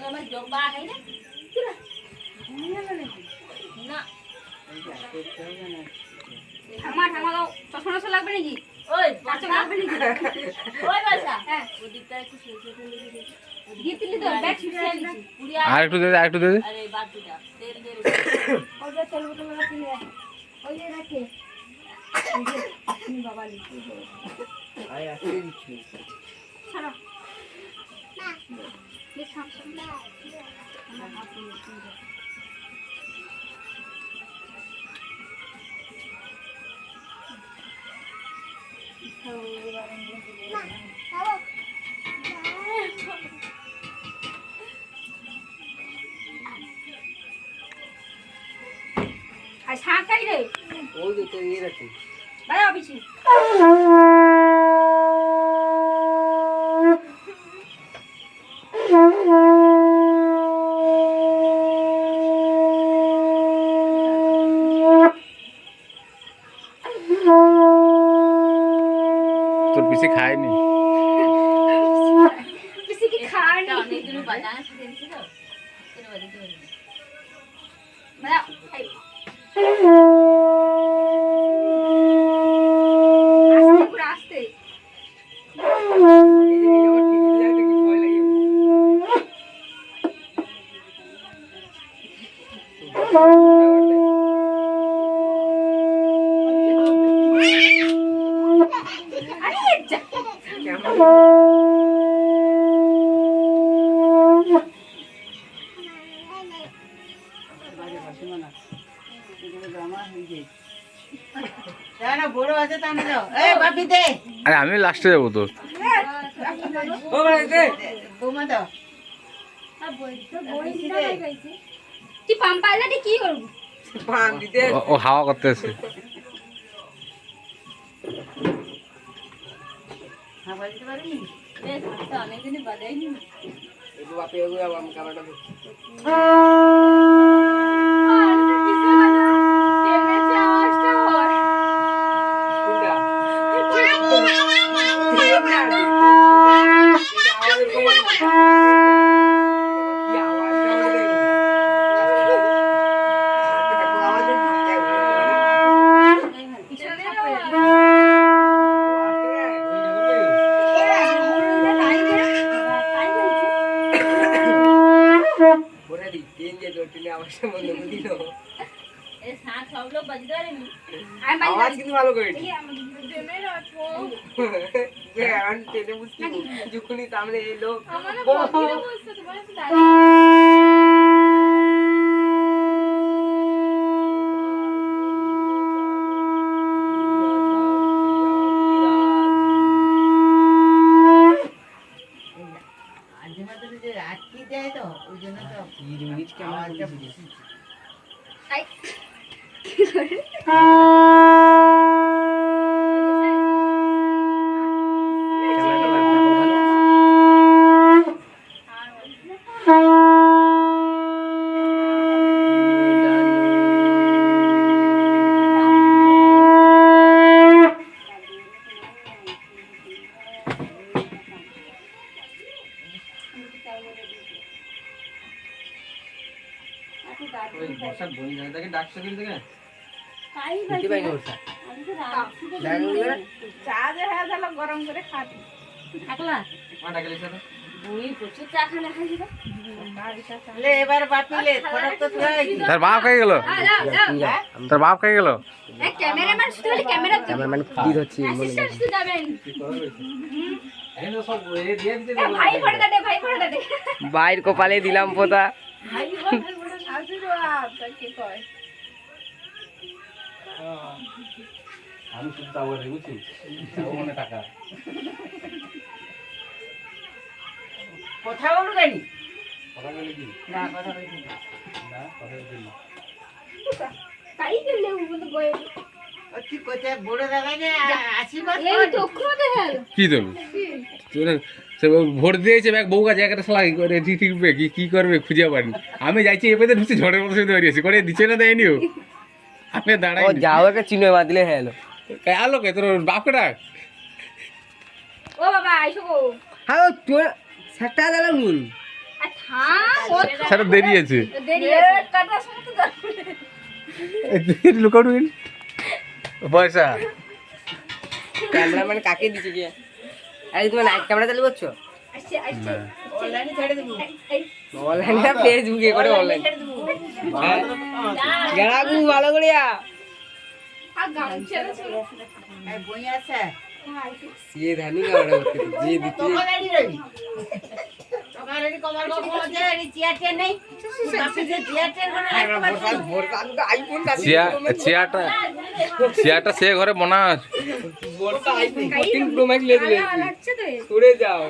আমার জব্বা খাই না না ঠামা দাও চশমা লাগবে নাকি ওই বাচ্চা লাগবে নাকি ওই বাচ্চা হ্যাঁ ওদিকটা একটু শেষে ফেলে দিবি গিতলি তো ব্যাগ ছুটিয়ে দিছি আর একটু দে আরে বাটিটা তেল দে ওই যে তেল বোতল রাখি ওই যে রাখে বাবা লিখি আয় আসতে দিচ্ছি ছাড়ো না লিখাম না আর শাকাই রে ওই যে তো এর আছে ভাই অবিছি তোর পিছে খায়নি किसी की खार এটা नहीं অনেক দিন বাজানা শিখে দিছি তো কেন বাজাতে পারি ভাই आस्ते पूरा आस्ते अरे বড় আছে তা না যাও এই বাপি দে আরে আমি লাস্টে যাবো তো ও ভাই দে বৌমা দাও তুই পাম পাইলে কি করব পান দিতে ও হাওয়া করতে আসছে হ্যাঁ বলতে পারি এ তো অনেক দিন বাজাইনি এই বাপি এগো আম কামাটা দে এ সাত সব লোক বাজতে পারেনি আওয়াজ কিন্তু ভালো করে যখনই সামনে এলো রাত্রি দেয় তো ওই জন্য তো আওয়াজটা গরম করে খাবি থাকলা বুই প্রচুর চা খানা খাইছি তো ले এবার বাপিলে ফটো তো তুই তার বাপ খাই গেল তার বাপ খাই গেল এই ক্যামেরাম্যান শুধু ক্যামেরাম্যান ফুটি হচ্ছে অ্যাসিস্ট্যান্ট শুধু যাবেন ভাই ফটো দে ভাই ফটো দে বাইর কপালে দিলাম পোতা ভাই ফটো আশীর্বাদ কি কয় আমি শুধু তাও রে বুঝছি তাও মনে টাকা কথা বলু গানি কথা বলে কি না কথা বলি না কথা বলি তাই গেলে ও বলে গয়ে অতি কোতে বড় দাদা না আশীর্বাদ এই টুকরো দে হলো কি দেবে সে ভোট দিয়েছে ব্যাগ বউ কাছে একটা শালা করে ঠিকবে কি করবে খুঁজে পারি আমি যাইছি এবারে ঢুকছি ঝড়ের মতো শুধু দাঁড়িয়েছি করে দিচ্ছে না দেয়নি ও আমি দাঁড়াই ও যাও একটা চিনো বাদলে হলো আলো কে তোর বাপকে ডাক ও বাবা আইসো গো হ্যাঁ তোর সেটা দিলাম নি আর থাম ও সেটা দেরি আছে দেরি আছে কাটার সময় তো লুক আউট পয়সা ক্যামেরাম্যান কাকে দিছে যে আরে তুমি নাইট ক্যামেরা চালু করছো আসছে আসছে অনলাইনে ছেড়ে দেবো অনলাইনে ফেসবুকে করে অনলাইন গেলাগু ভালো করে আর গান ছেড়ে ছিল এই বই আছে সে ধানি গাড়া করতে যে দিতে তোমার রেডি রবি তোমার রেডি কমার কমার যে রেডি চেয়ার টেয়ার নেই বাপি যে চেয়ার টেয়ার করে রাখতে পারছি ভোরকাল তো আইফোন না চেয়ারটা সে ঘরে বনাস ভোরকাল আইফোন 14 প্রো ম্যাক্স লে দিলে লাগছে তো সরে যাও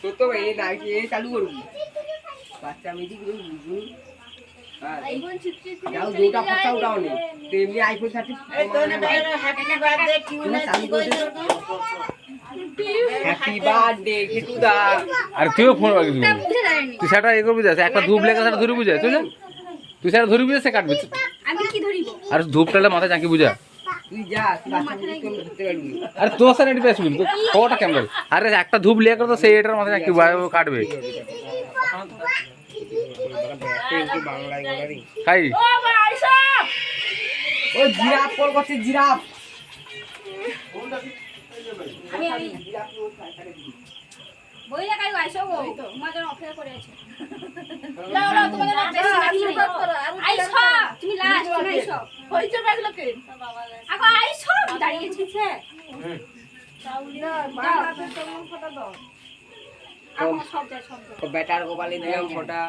তো তো এই নাকি এই চালু করব বাচ্চা মেজি গুলো বুঝুন আইফোন 63 যাও দুটা পাঁচটা উঠাও নি তেমনি আইফোন 30 এই তো না হ্যাপি বার্থডে টিউন চালু করে হ্যাপি বার্থডে গেটুদা আর তুইও ফোন রাখিস বুঝে যায়নি তুই সেটা এ করবি যা একটা ধূপ লেগে সেটা ধরে বুঝা তুই তুই সেটা ধরে বুঝা সে কাটবে আমি কি ধরিব আর ধূপটালে মাথায় চাকি বুঝা তুই যা তুই বাচ্চা মেজি কোন ধরতে পারবি আরে তোর সাথে এটি পেয়ে শুনবি কটা ক্যামেরা আরে একটা ধূপ লেগে করে তো সেই এটার মাথায় চাকি কাটবে খাই ও বাবা আইসো ও জিরাফ কল করছে জিরাফ আমি বই লাগাই আইসো গো তোমাদের অপেক্ষা করে আছে লাও লাও তোমাদের বেশি বাকি নেই আইসো তুমি লাস্ট তুমি আইসো হইছো ব্যাগলোকে আগো আইসো দাঁড়িয়েছি সে না বাবাতে তোমার ফটো দাও আগো সব যায় সব যায় ও বেটার গোপালে দিলাম ফটা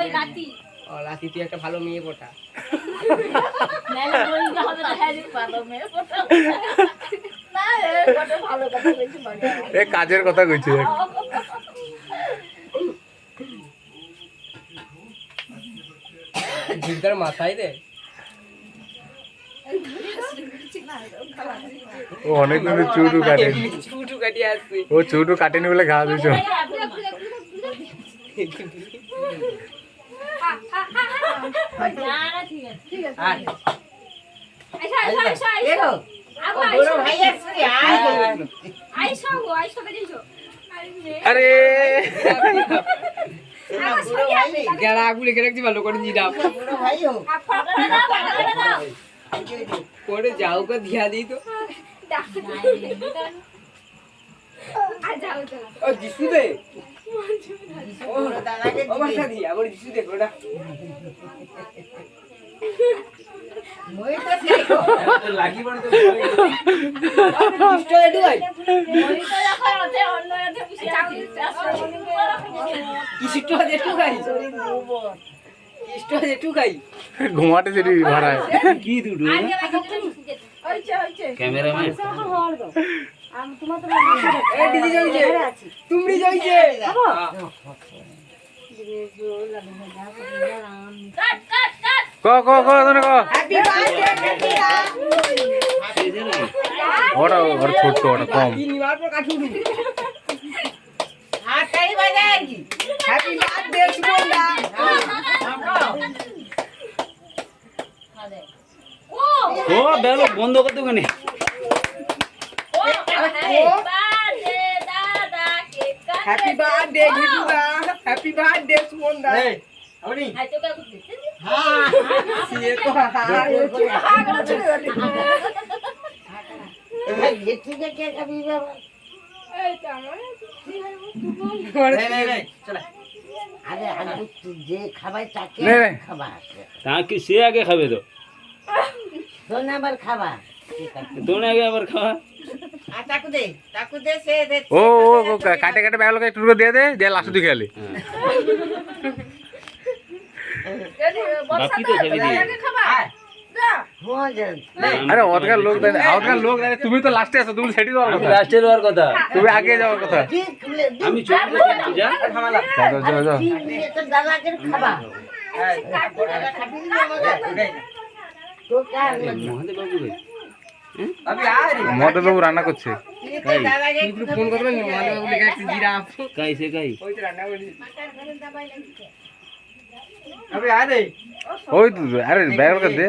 এই রাতি ও লাতি তুই একটা ভালো মেয়ে ফটা নালে বই না হবে না হ্যাঁ পাবো মে ফটো না এ ফটো ভালো কথা কইছি মানে এ কাজের কথা কইছি জিদার মাথায় দে ও অনেক দিন চুটু কাটে ছুটু কাটি আসছে ও চুটু কাটেনি বলে ঘা দিছ দেখো ও বড় ভাই আছে আরে বড় ভাই গেলা আগুলে গেলে কি ভালো করে জিরাফ বড় ভাই হো করে যাও কে দিয়া দিই তো ও যিশু দে বড় দাদাকে ও বাসা দি আমার যিশু দে গোটা মই তো দেখো লাগি বড় তো কষ্ট এডু ভাই কি সিটো যেটু খাই কিষ্ট যেটু খাই ঘুমাতে যেটি ভাড়ায় কি দুটো ক্যামেরাম্যান এ দিদি যাইছে তুমি যাইছে ক ক ক তোনে ক হ্যাপি বার্থডে ওটা ওর ছোট ওটা কম কি নিবার পর কাটুডু হাত তাই বাজার কি হ্যাপি বার্থডে সুমনদা ও বেলো বন্ধ করতে ওখানে হ্যাপি বার্থডে গিটুদা হ্যাপি বার্থডে সুমনদা আপনি হ্যাঁ সিয়ে তো হাই ये ठीक है क्या कभी बाबा अरे हम जे खाबाय ताके নে নে खाबा তা কি সে আগে খাবে তো दोना बार खाबा ठीक है তোনে আগে আবার খাওয়া आ ताकू दे से दे ও ও কাটে কাটে ব্যাগ লোকে একটু দিয়ে দে দিয়ে লাস্ট দিকে খেলে বাকি তো খাবি দিয়ে हो जा আরে ওতকার লোক দেয় তুমি তো লাস্টে আছো তুমি সেটি দেওয়ার আমি কথা লাস্টে যাওয়ার কথা তুমি আগে যাওয়ার কথা ठीक ले আমি চলে যাচ্ছি যা যাও যাও যাও ये तो दादा के खाबा खाबी नहीं मगर तो क्या মহাদেব বাবু ভাই अभी आ रही মদন বাবু রান্না করছে ये तो दादा के একটু ফোন করবেন মানে বলে গেছে জিরাফ কাই সে কাই ওই তো রান্না করি अभी आ रही ওই তো আরে ব্যাগ লোকে দে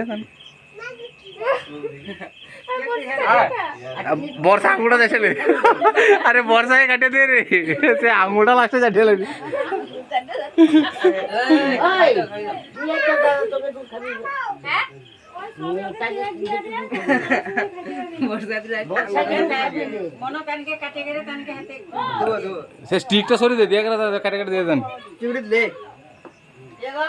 বর্ষা আঙুটা যাচ্ছে রে। আরে বর্ষায় কাটে দিয়ে রে সে আঙুটা লাগছে যা ঢেলে দি। ওই তুই একটা দাও তোকে দুধ খাবি হ্যাঁ মনো কানকে কাটে গেলে কানকে হাতে সে স্টিকটা সরিয়ে দে দিয়ে গেলে কাটে কাটে দিয়ে দেন। চিংড়ি লে এগো